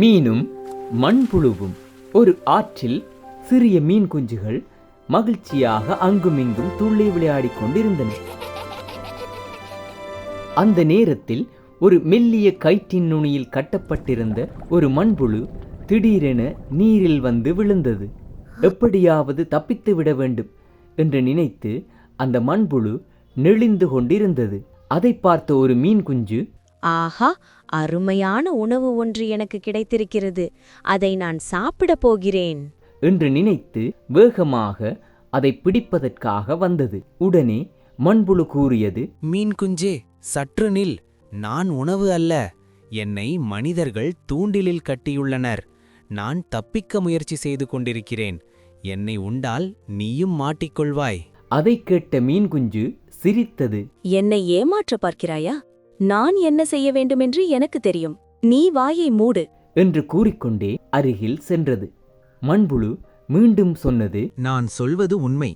மீனும் மண்புழுவும். ஒரு ஆற்றில் சிறிய மீன் குஞ்சுகள் மகிழ்ச்சியாக அங்குமிங்கும் துள்ளி விளையாடிக் கொண்டிருந்தன. அந்த நேரத்தில் ஒரு மெல்லிய கயிற்றின் நுனியில் கட்டப்பட்டிருந்த ஒரு மண்புழு திடீரென நீரில் வந்து விழுந்தது. எப்படியாவது தப்பித்து விட வேண்டும் என்று நினைத்து அந்த மண்புழு நெளிந்து கொண்டிருந்தது. அதை பார்த்த ஒரு மீன் குஞ்சு, ஆஹா, அருமையான உணவு ஒன்று எனக்கு கிடைத்திருக்கிறது, அதை நான் சாப்பிடப் போகிறேன் என்று நினைத்து வேகமாக அதை பிடிப்பதற்காக வந்தது. உடனே மண்புழு கூறியது, மீன் குஞ்சே, சற்று நில். நான் உணவு அல்ல. என்னை மனிதர்கள் தூண்டிலில் கட்டியுள்ளனர். நான் தப்பிக்க முயற்சி செய்து கொண்டிருக்கிறேன். என்னை உண்டால் நீயும் மாட்டிக்கொள்வாய். அதை கேட்ட மீன் குஞ்சு சிரித்தது. என்னை ஏமாற்ற பார்க்கிறாயா? நான் என்ன செய்ய வேண்டுமென்று எனக்கு தெரியும். நீ வாயை மூடு என்று கூறிக்கொண்டே அருகில் சென்றது. மண்புழு மீண்டும் சொன்னது, நான் சொல்வது உண்மை.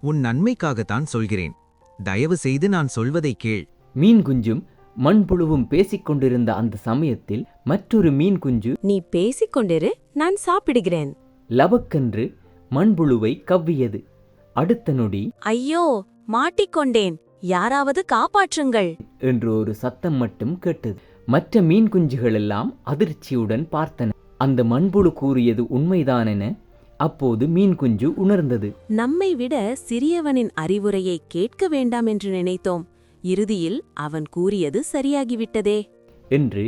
உன் நன்மைக்காகத்தான் சொல்கிறேன். தயவு செய்து நான் சொல்வதை கேள். மீன் குஞ்சும் மண்புழுவும் பேசிக்கொண்டிருந்த அந்த சமயத்தில் மற்றொரு மீன் குஞ்சு, நீ பேசிக்கொண்டிரு, நான் சாப்பிடுகிறேன் லபக்கென்று மண்புழுவை கவ்வியது. அடுத்த நொடி ஐயோ, மாட்டிக்கொண்டேன், யாராவது காப்பாற்றுங்கள் என்று ஒரு சத்தம் மட்டும் கேட்டது. மற்ற மீன் குஞ்சுகளெல்லாம் அதிர்ச்சியுடன் பார்த்தன. அந்த மண்புழு கூறியது உண்மைதானென அப்போது மீன் குஞ்சு உணர்ந்தது. நம்மை விட சிறியவனின் அறிவுரையை கேட்க வேண்டாம் என்று நினைத்தோம். இறுதியில் அவன் கூறியது சரியாகிவிட்டதே என்று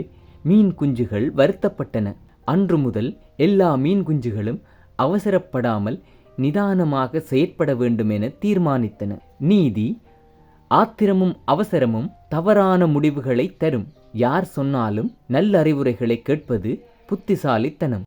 மீன் குஞ்சுகள் வருத்தப்பட்டன. அன்று முதல் எல்லா மீன் குஞ்சுகளும் அவசரப்படாமல் நிதானமாக செயற்பட வேண்டுமென தீர்மானித்தன. நீதி, ஆத்திரமும் அவசரமும் தவறான முடிவுகளை தரும். யார் சொன்னாலும் நல்ல அறிவுரைகளை கேட்பது புத்திசாலித்தனம்.